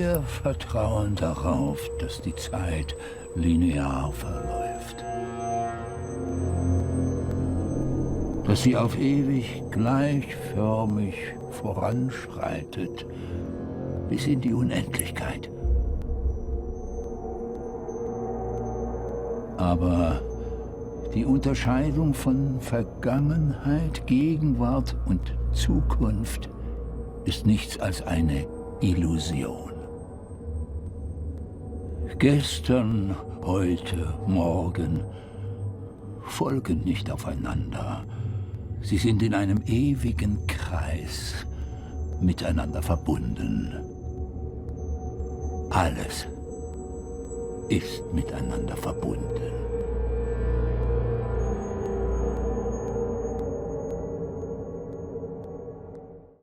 Wir vertrauen darauf, dass die Zeit linear verläuft. Dass sie auf ewig gleichförmig voranschreitet, bis in die Unendlichkeit. Aber die Unterscheidung von Vergangenheit, Gegenwart und Zukunft ist nichts als eine Illusion. Gestern, heute, morgen folgen nicht aufeinander. Sie sind in einem ewigen Kreis miteinander verbunden. Alles ist miteinander verbunden.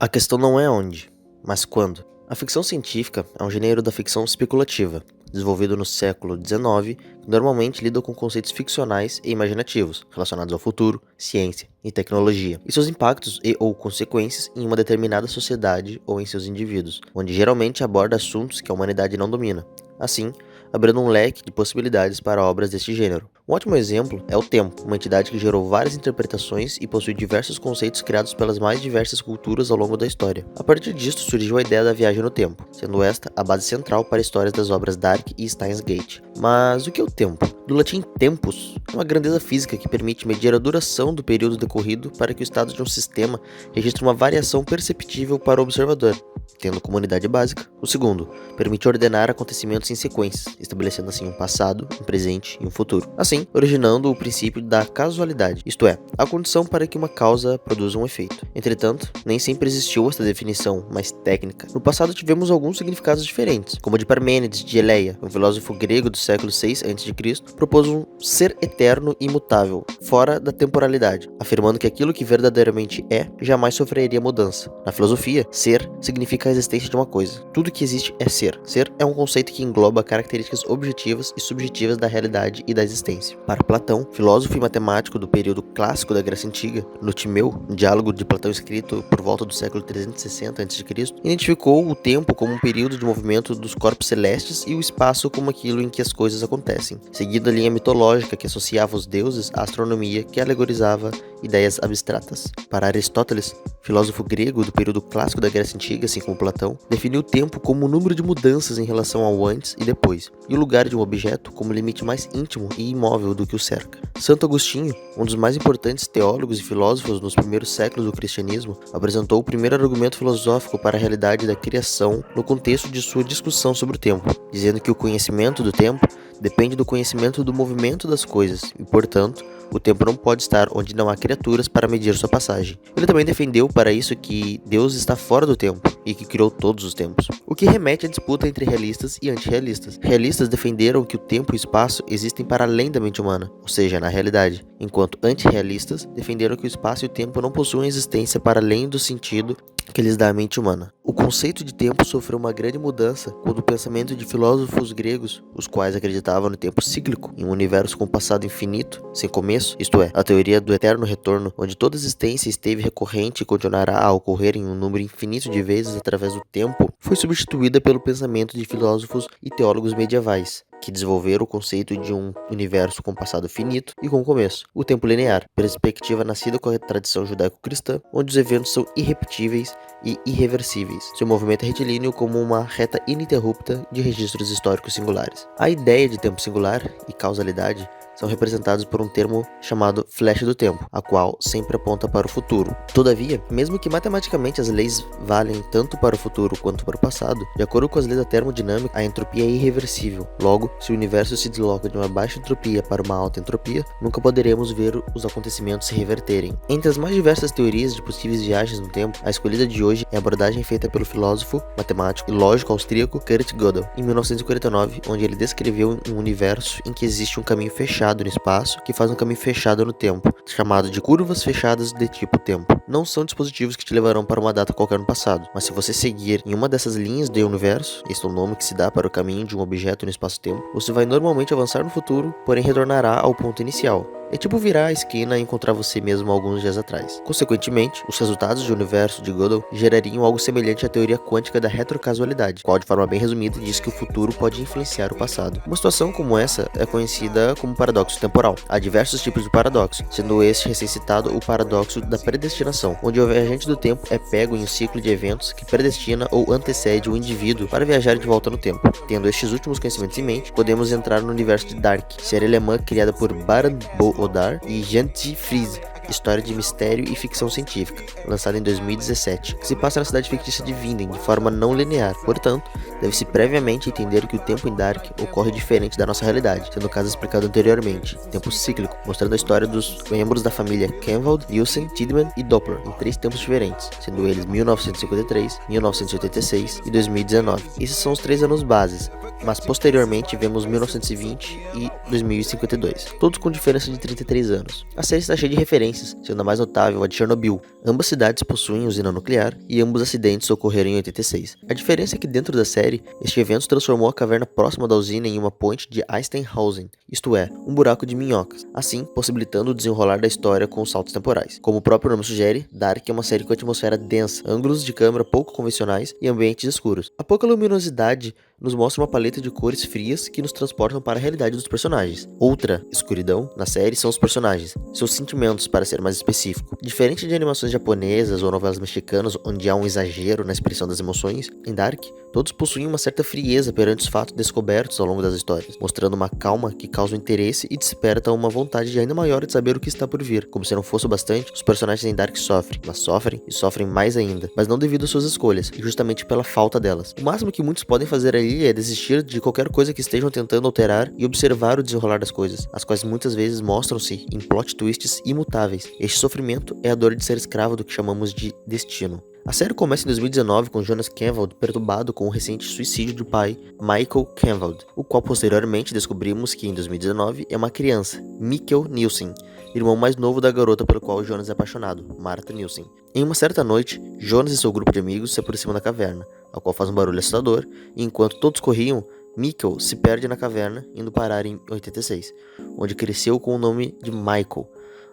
A questão não é onde, mas quando. A ficção científica é um gênero da ficção especulativa, desenvolvido no século XIX, que normalmente lida com conceitos ficcionais e imaginativos, relacionados ao futuro, ciência e tecnologia, e seus impactos e/ou consequências em uma determinada sociedade ou em seus indivíduos, onde geralmente aborda assuntos que a humanidade não domina. Assim, abrindo um leque de possibilidades para obras deste gênero. Um ótimo exemplo é o tempo, uma entidade que gerou várias interpretações e possui diversos conceitos criados pelas mais diversas culturas ao longo da história. A partir disto surgiu a ideia da viagem no tempo, sendo esta a base central para histórias das obras Dark e Steins Gate. Mas o que é o tempo? Do latim tempus, é uma grandeza física que permite medir a duração do período decorrido para que o estado de um sistema registre uma variação perceptível para o observador, tendo como unidade básica. O segundo, permite ordenar acontecimentos em sequências, estabelecendo assim um passado, um presente e um futuro. Assim, originando o princípio da casualidade, isto é, a condição para que uma causa produza um efeito. Entretanto, nem sempre existiu esta definição mais técnica. No passado tivemos alguns significados diferentes, como o de Parmênides de Eleia, um filósofo grego do século VI a.C., propôs um ser eterno e imutável, fora da temporalidade, afirmando que aquilo que verdadeiramente é jamais sofreria mudança. Na filosofia, ser significa a existência de uma coisa. Tudo que existe é ser. Ser é um conceito que engloba características objetivas e subjetivas da realidade e da existência. Para Platão, filósofo e matemático do período clássico da Grécia Antiga, no Timeu, um diálogo de Platão escrito por volta do século 360 a.C., identificou o tempo como um período de movimento dos corpos celestes e o espaço como aquilo em que as coisas acontecem, seguindo a linha mitológica que associava os deuses à astronomia que alegorizava ideias abstratas. Para Aristóteles, filósofo grego do período clássico da Grécia Antiga, assim como Platão, definiu o tempo como o número de mudanças em relação ao antes e depois, e o lugar de um objeto como o limite mais íntimo e imóvel do que o cerca. Santo Agostinho, um dos mais importantes teólogos e filósofos nos primeiros séculos do cristianismo, apresentou o primeiro argumento filosófico para a realidade da criação no contexto de sua discussão sobre o tempo, dizendo que o conhecimento do tempo depende do conhecimento do movimento das coisas e, portanto, o tempo não pode estar onde não há criaturas para medir sua passagem. Ele também defendeu para isso que Deus está fora do tempo e que criou todos os tempos, o que remete à disputa entre realistas e antirrealistas. Realistas defenderam que o tempo e o espaço existem para além da mente humana, ou seja, na realidade, enquanto antirrealistas defenderam que o espaço e o tempo não possuem existência para além do sentido que lhes dá a mente humana. O conceito de tempo sofreu uma grande mudança quando o pensamento de filósofos gregos, os quais acreditavam no tempo cíclico, em um universo com passado infinito, sem começo, isto é, a teoria do eterno retorno, onde toda existência esteve recorrente e continuará a ocorrer em um número infinito de vezes através do tempo, foi substituída pelo pensamento de filósofos e teólogos medievais, que desenvolveram o conceito de um universo com passado finito e com começo, o tempo linear, perspectiva nascida com a tradição judaico-cristã, onde os eventos são irrepetíveis e irreversíveis, seu movimento é retilíneo como uma reta ininterrupta de registros históricos singulares. A ideia de tempo singular e causalidade são representados por um termo chamado flecha do tempo, a qual sempre aponta para o futuro. Todavia, mesmo que matematicamente as leis valem tanto para o futuro quanto para o passado, de acordo com as leis da termodinâmica, a entropia é irreversível. Logo, se o universo se desloca de uma baixa entropia para uma alta entropia, nunca poderemos ver os acontecimentos se reverterem. Entre as mais diversas teorias de possíveis viagens no tempo, a escolhida de hoje é a abordagem feita pelo filósofo, matemático e lógico austríaco Kurt Gödel, em 1949, onde ele descreveu um universo em que existe um caminho fechado no espaço que faz um caminho fechado no tempo, chamado de curvas fechadas de tipo tempo. Não são dispositivos que te levarão para uma data qualquer no passado, mas se você seguir em uma dessas linhas do universo, este é o nome que se dá para o caminho de um objeto no espaço-tempo, você vai normalmente avançar no futuro, porém retornará ao ponto inicial. É tipo virar a esquina e encontrar você mesmo alguns dias atrás. Consequentemente, os resultados do universo de Gödel gerariam algo semelhante à teoria quântica da retrocasualidade, qual de forma bem resumida diz que o futuro pode influenciar o passado. Uma situação como essa é conhecida como paradoxo temporal. Há diversos tipos de paradoxo, sendo este recém-citado o paradoxo da predestinação, onde o viajante do tempo é pego em um ciclo de eventos que predestina ou antecede o indivíduo para viajar de volta no tempo. Tendo estes últimos conhecimentos em mente, podemos entrar no universo de Dark, série alemã criada por Baran Bo Odar e Janty Fries, história de mistério e ficção científica, lançada em 2017, que se passa na cidade fictícia de Vinden de forma não linear. Portanto, deve-se previamente entender que o tempo em Dark ocorre diferente da nossa realidade, sendo o caso explicado anteriormente, tempo cíclico, mostrando a história dos membros da família Kenwald, Nielsen, Tiedemann e Doppler, em 3 tempos diferentes, sendo eles 1953, 1986 e 2019. Esses são os 3 anos bases, mas posteriormente vemos 1920 e 2052, todos com diferença de 33 anos. A série está cheia de referências, sendo a mais notável a de Chernobyl. Ambas cidades possuem usina nuclear e ambos acidentes ocorreram em 86. A diferença é que dentro da série, este evento transformou a caverna próxima da usina em uma ponte de Eisenhausen, isto é, um buraco de minhocas, assim possibilitando o desenrolar da história com os saltos temporais. Como o próprio nome sugere, Dark é uma série com atmosfera densa, ângulos de câmera pouco convencionais e ambientes escuros. A pouca luminosidade nos mostra uma paleta de cores frias que nos transportam para a realidade dos personagens. Outra escuridão na série são os personagens, seus sentimentos para ser mais específico. Diferente de animações japonesas ou novelas mexicanas onde há um exagero na expressão das emoções, em Dark, todos possuem uma certa frieza perante os fatos descobertos ao longo das histórias, mostrando uma calma que causa um interesse e desperta uma vontade ainda maior de saber o que está por vir. Como se não fosse o bastante, os personagens em Dark sofrem, mas sofrem e sofrem mais ainda, mas não devido às suas escolhas, e justamente pela falta delas. O máximo que muitos podem fazer ali é desistir de qualquer coisa que estejam tentando alterar e observar o desenrolar das coisas, as quais muitas vezes mostram-se em plot twists imutáveis. Este sofrimento é a dor de ser escravo do que chamamos de destino. A série começa em 2019 com Jonas Kenwald perturbado com o recente suicídio do pai, Michael Kenwald, o qual posteriormente descobrimos que em 2019 é uma criança, Mikkel Nielsen, irmão mais novo da garota pelo qual Jonas é apaixonado, Martha Nielsen. Em uma certa noite, Jonas e seu grupo de amigos se aproximam da caverna, a qual faz um barulho assustador, e enquanto todos corriam, Mikkel se perde na caverna, indo parar em 86, onde cresceu com o nome de Michael.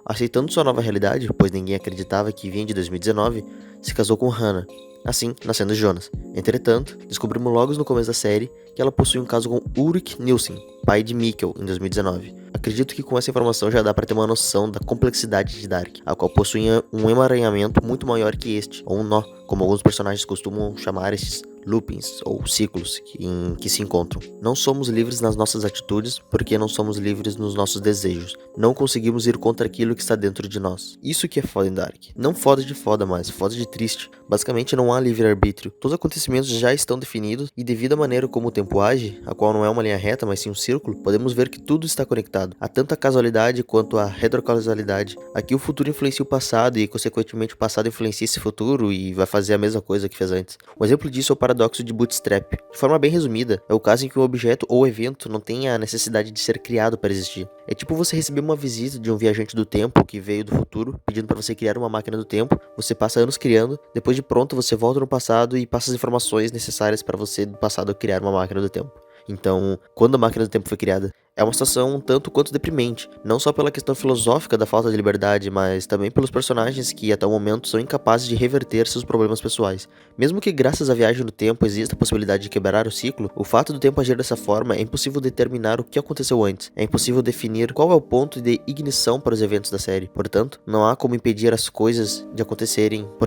Aceitando sua nova realidade, pois ninguém acreditava que vinha de 2019, se casou com Hannah, assim nascendo Jonas. Entretanto, descobrimos logo no começo da série que ela possui um caso com Ulrich Nielsen, pai de Mikkel, em 2019. Acredito que com essa informação já dá para ter uma noção da complexidade de Dark, a qual possui um emaranhamento muito maior que este, ou um nó, como alguns personagens costumam chamar estes loopings ou ciclos em que se encontram. Não somos livres nas nossas atitudes porque não somos livres nos nossos desejos. Não conseguimos ir contra aquilo que está dentro de nós. Isso que é foda em Dark. Não foda de foda, mas foda de triste. Basicamente não há livre-arbítrio. Todos os acontecimentos já estão definidos e devido à maneira como o tempo age, a qual não é uma linha reta, mas sim um círculo, podemos ver que tudo está conectado. Há tanto a casualidade quanto a retrocausalidade. Aqui o futuro influencia o passado e consequentemente o passado influencia esse futuro e vai fazer a mesma coisa que fez antes. Um exemplo disso é o paradoxo de Bootstrap. De forma bem resumida, é o caso em que um objeto ou evento não tem a necessidade de ser criado para existir. É tipo você receber uma visita de um viajante do tempo que veio do futuro, pedindo para você criar uma máquina do tempo, você passa anos criando, depois de pronto você volta no passado e passa as informações necessárias para você do passado criar uma máquina do tempo. Então, quando a máquina do tempo foi criada, é uma situação um tanto quanto deprimente, não só pela questão filosófica da falta de liberdade, mas também pelos personagens que até o momento são incapazes de reverter seus problemas pessoais. Mesmo que graças à viagem no tempo exista a possibilidade de quebrar o ciclo, o fato do tempo agir dessa forma é impossível determinar o que aconteceu antes, é impossível definir qual é o ponto de ignição para os eventos da série, portanto, não há como impedir as coisas de acontecerem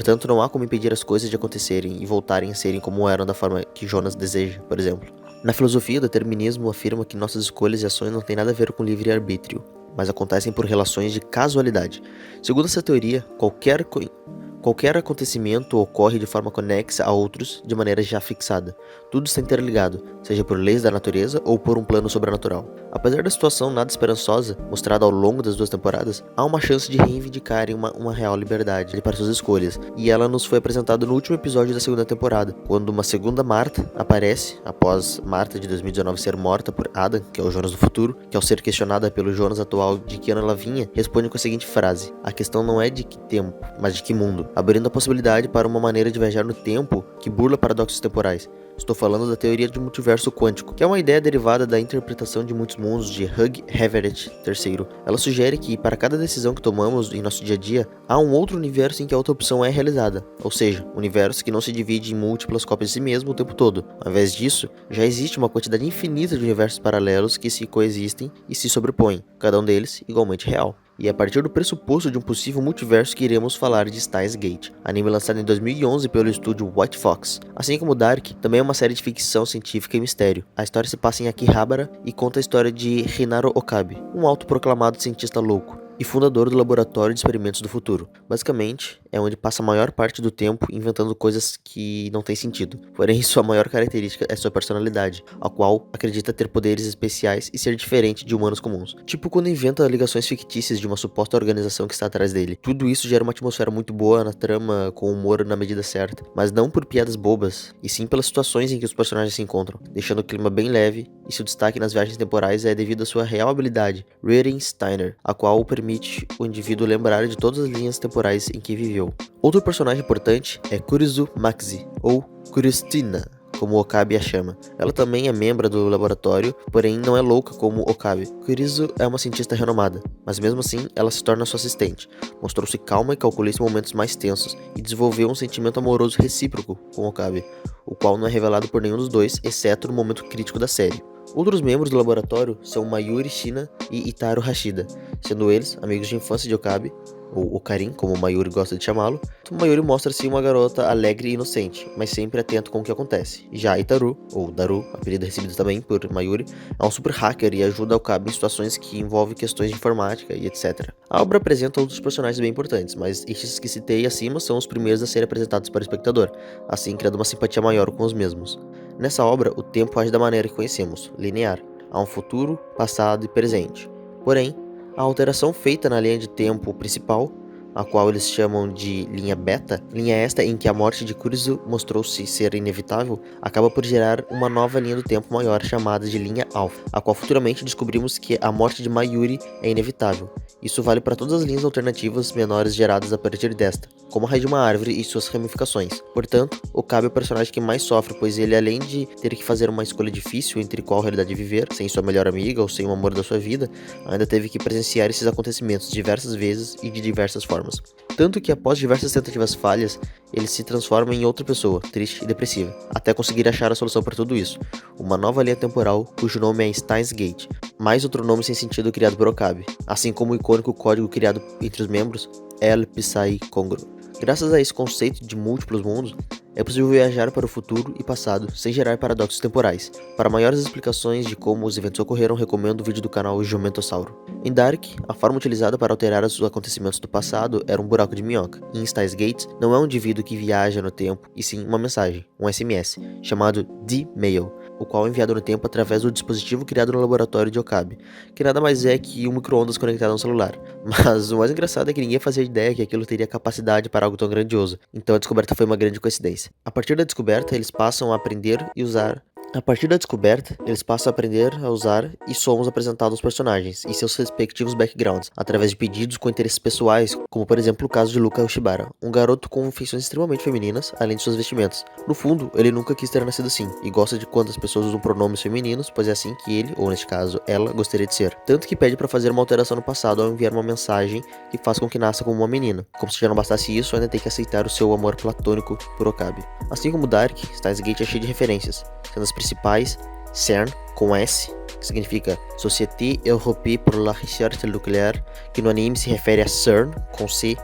e voltarem a serem como eram da forma que Jonas deseja, por exemplo. Na filosofia, o determinismo afirma que nossas escolhas e ações não têm nada a ver com livre-arbítrio, mas acontecem por relações de casualidade. Segundo essa teoria, qualquer acontecimento ocorre de forma conexa a outros de maneira já fixada. Tudo está interligado, seja por leis da natureza ou por um plano sobrenatural. Apesar da situação nada esperançosa, mostrada ao longo das 2 temporadas, há uma chance de reivindicarem uma real liberdade para suas escolhas, e ela nos foi apresentada no último episódio da 2ª temporada, quando uma segunda Martha aparece, após Martha de 2019 ser morta por Adam, que é o Jonas do futuro, que ao ser questionada pelo Jonas atual de que ano ela vinha, responde com a seguinte frase: "A questão não é de que tempo, mas de que mundo." abrindo a possibilidade para uma maneira de viajar no tempo que burla paradoxos temporais. Estou falando da teoria de multiverso quântico, que é uma ideia derivada da interpretação de muitos mundos de Hugh Everett III. Ela sugere que, para cada decisão que tomamos em nosso dia a dia, há um outro universo em que a outra opção é realizada, ou seja, um universo que não se divide em múltiplas cópias de si mesmo o tempo todo. Ao invés disso, já existe uma quantidade infinita de universos paralelos que se coexistem e se sobrepõem, cada um deles igualmente real. E é a partir do pressuposto de um possível multiverso que iremos falar de Steins Gate, anime lançado em 2011 pelo estúdio White Fox. Assim como Dark, também é uma série de ficção científica e mistério. A história se passa em Akihabara e conta a história de Hinaro Okabe, um autoproclamado cientista louco e fundador do Laboratório de Experimentos do Futuro. Basicamente, é onde passa a maior parte do tempo inventando coisas que não têm sentido. Porém, sua maior característica é sua personalidade, a qual acredita ter poderes especiais e ser diferente de humanos comuns. Tipo quando inventa ligações fictícias de uma suposta organização que está atrás dele. Tudo isso gera uma atmosfera muito boa na trama, com humor na medida certa, mas não por piadas bobas, e sim pelas situações em que os personagens se encontram, deixando o clima bem leve, e seu destaque nas viagens temporais é devido à sua real habilidade, Reading Steiner, a qual permite o indivíduo lembrar de todas as linhas temporais em que viveu. Outro personagem importante é Kurisu Maxi, ou Kuristina, como Okabe a chama. Ela também é membro do laboratório, porém não é louca como Okabe. Kurisu é uma cientista renomada, mas mesmo assim ela se torna sua assistente. Mostrou-se calma e calculista em momentos mais tensos, e desenvolveu um sentimento amoroso recíproco com Okabe, o qual não é revelado por nenhum dos dois, exceto no momento crítico da série. Outros membros do laboratório são Mayuri Shina e Itaru Hashida, sendo eles amigos de infância de Okabe, ou Okarin, como Mayuri gosta de chamá-lo. Mayuri mostra-se uma garota alegre e inocente, mas sempre atento com o que acontece. Já Itaru, ou Daru, apelido recebido também por Mayuri, é um super hacker e ajuda Okabe em situações que envolvem questões de informática e etc. A obra apresenta outros personagens bem importantes, mas estes que citei acima são os primeiros a serem apresentados para o espectador, assim criando uma simpatia maior com os mesmos. Nessa obra, o tempo age da maneira que conhecemos, linear. Há um futuro, passado e presente. Porém, a alteração feita na linha de tempo principal, a qual eles chamam de linha beta, linha esta em que a morte de Kurisu mostrou-se ser inevitável, acaba por gerar uma nova linha do tempo maior chamada de linha alfa, a qual futuramente descobrimos que a morte de Mayuri é inevitável. Isso vale para todas as linhas alternativas menores geradas a partir desta, como a raiz de uma árvore e suas ramificações. Portanto, Okabe é o personagem que mais sofre, pois ele, além de ter que fazer uma escolha difícil entre qual realidade viver, sem sua melhor amiga ou sem o amor da sua vida, ainda teve que presenciar esses acontecimentos diversas vezes e de diversas formas. Tanto que após diversas tentativas falhas, ele se transforma em outra pessoa, triste e depressiva, até conseguir achar a solução para tudo isso, uma nova linha temporal cujo nome é Steins Gate, mais outro nome sem sentido criado por Okabe, assim como o icônico código criado entre os membros, El Psi Congru. Graças a esse conceito de múltiplos mundos, é possível viajar para o futuro e passado sem gerar paradoxos temporais. Para maiores explicações de como os eventos ocorreram, recomendo o vídeo do canal Jumentossauro. Em Dark, a forma utilizada para alterar os acontecimentos do passado era um buraco de minhoca. Em Steins Gate, não é um indivíduo que viaja no tempo, e sim uma mensagem, um SMS, chamado D-Mail, o qual é enviado no tempo através do dispositivo criado no laboratório de Okabe, que nada mais é que um micro-ondas conectado a um celular. Mas o mais engraçado é que ninguém fazia ideia que aquilo teria capacidade para algo tão grandioso, então a descoberta foi uma grande coincidência. A partir da descoberta, eles passam a aprender a usar e somos apresentados aos personagens e seus respectivos backgrounds, através de pedidos com interesses pessoais, como por exemplo o caso de Luka Ushibara, um garoto com feições extremamente femininas, além de suas vestimentas. No fundo, ele nunca quis ter nascido assim, e gosta de quando as pessoas usam pronomes femininos, pois é assim que ele, ou neste caso, ela, gostaria de ser. Tanto que pede para fazer uma alteração no passado ao enviar uma mensagem que faz com que nasça como uma menina. Como se já não bastasse isso, ainda tem que aceitar o seu amor platônico por Okabe. Assim como Dark, Steins Gate é cheio de referências, sendo as principais CERN, com S, que significa Société Européenne pour la Recherche Nucléaire, que no anime se refere a CERN, com C,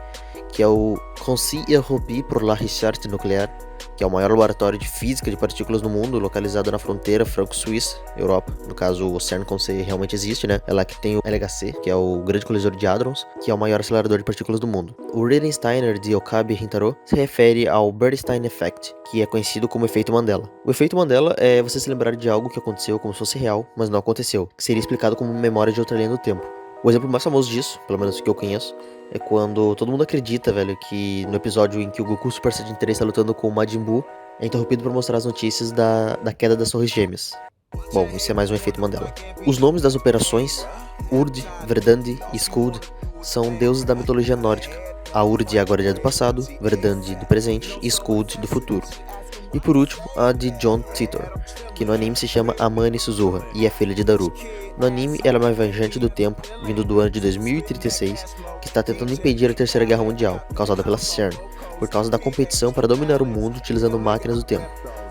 que é o Conseil Européen pour la Recherche Nucléaire, que é o maior laboratório de física de partículas no mundo, localizado na fronteira franco-suíça, Europa. No caso, o CERN com C realmente existe, né? É lá que tem o LHC, que é o Grande Colisor de Hadrons, que é o maior acelerador de partículas do mundo. O Reading Steiner de Okabe Hintaro se refere ao Bernstein Effect, que é conhecido como efeito Mandela. O efeito Mandela é você se lembrar de algo que aconteceu como se fosse real, mas não aconteceu, que seria explicado como memória de outra linha do tempo. O exemplo mais famoso disso, pelo menos que eu conheço, é quando todo mundo acredita, velho, que no episódio em que o Goku Super Saiyajin 3 está lutando com o Majin Buu, é interrompido por mostrar as notícias da queda das Torres Gêmeas. Bom, isso é mais um efeito Mandela. Os nomes das operações, Urd, Verdandi e Skuld, são deuses da mitologia nórdica. a Urd agora é do passado, Verdande do presente e Skuld do futuro. E por último, a de John Titor, que no anime se chama Amane Suzuha e é filha de Daru. No anime, ela é uma viajante do tempo, vindo do ano de 2036, que está tentando impedir a Terceira Guerra Mundial, causada pela CERN, por causa da competição para dominar o mundo utilizando máquinas do tempo.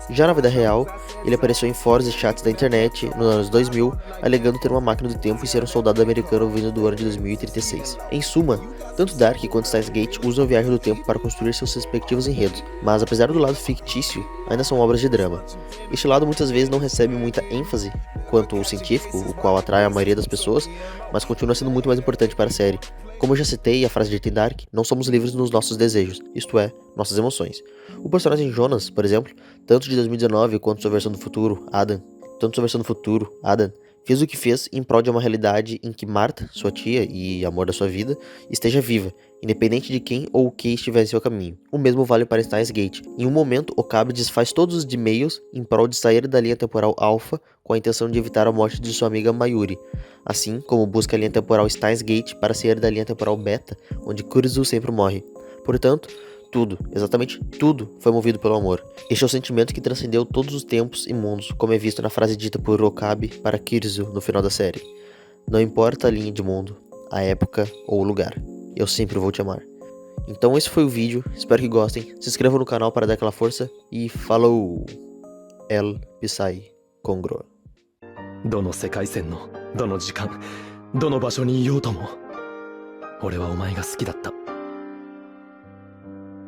Já na vida real, ele apareceu em fóruns e chats da internet nos anos 2000, alegando ter uma máquina do tempo e ser um soldado americano vindo do ano de 2036. Em suma, tanto Dark quanto Steins Gate usam a viagem do tempo para construir seus respectivos enredos, mas apesar do lado fictício, ainda são obras de drama. Este lado muitas vezes não recebe muita ênfase quanto o científico, o qual atrai a maioria das pessoas, mas continua sendo muito mais importante para a série. Como eu já citei a frase dita em Dark, não somos livres nos nossos desejos, isto é, nossas emoções. O personagem Jonas, por exemplo, tanto de 2019 quanto sua versão do futuro, Adam, fez o que fez em prol de uma realidade em que Marta, sua tia e amor da sua vida, esteja viva, independente de quem ou o que estiver em seu caminho. O mesmo vale para Steins Gate. Em um momento, Okabe desfaz todos os e-mails em prol de sair da linha temporal Alpha com a intenção de evitar a morte de sua amiga Mayuri, assim como busca a linha temporal Steins Gate para sair da linha temporal Beta, onde Kurizu sempre morre. Portanto, tudo, exatamente tudo, foi movido pelo amor. Este é o sentimento que transcendeu todos os tempos e mundos, como é visto na frase dita por Okabe para Kirizu no final da série. Não importa a linha de mundo, a época ou o lugar, eu sempre vou te amar. Então esse foi o vídeo, espero que gostem, se inscrevam no canal para dar aquela força e falou! El Pisai Kongro. どの世界線のどの時間どの場所にいようとも俺はお前が好きだった。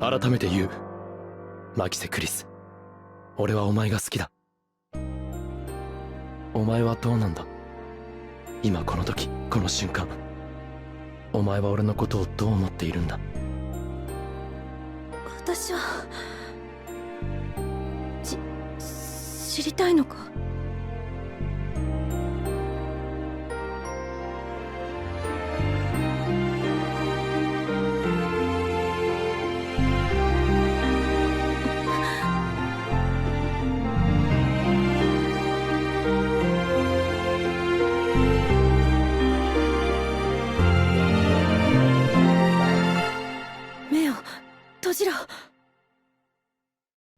改めて言う、マキセ・クリス、俺はお前が好きだ。お前はどうなんだ？今この時この瞬間、お前は俺のことをどう思っているんだ？私は知りたいのか？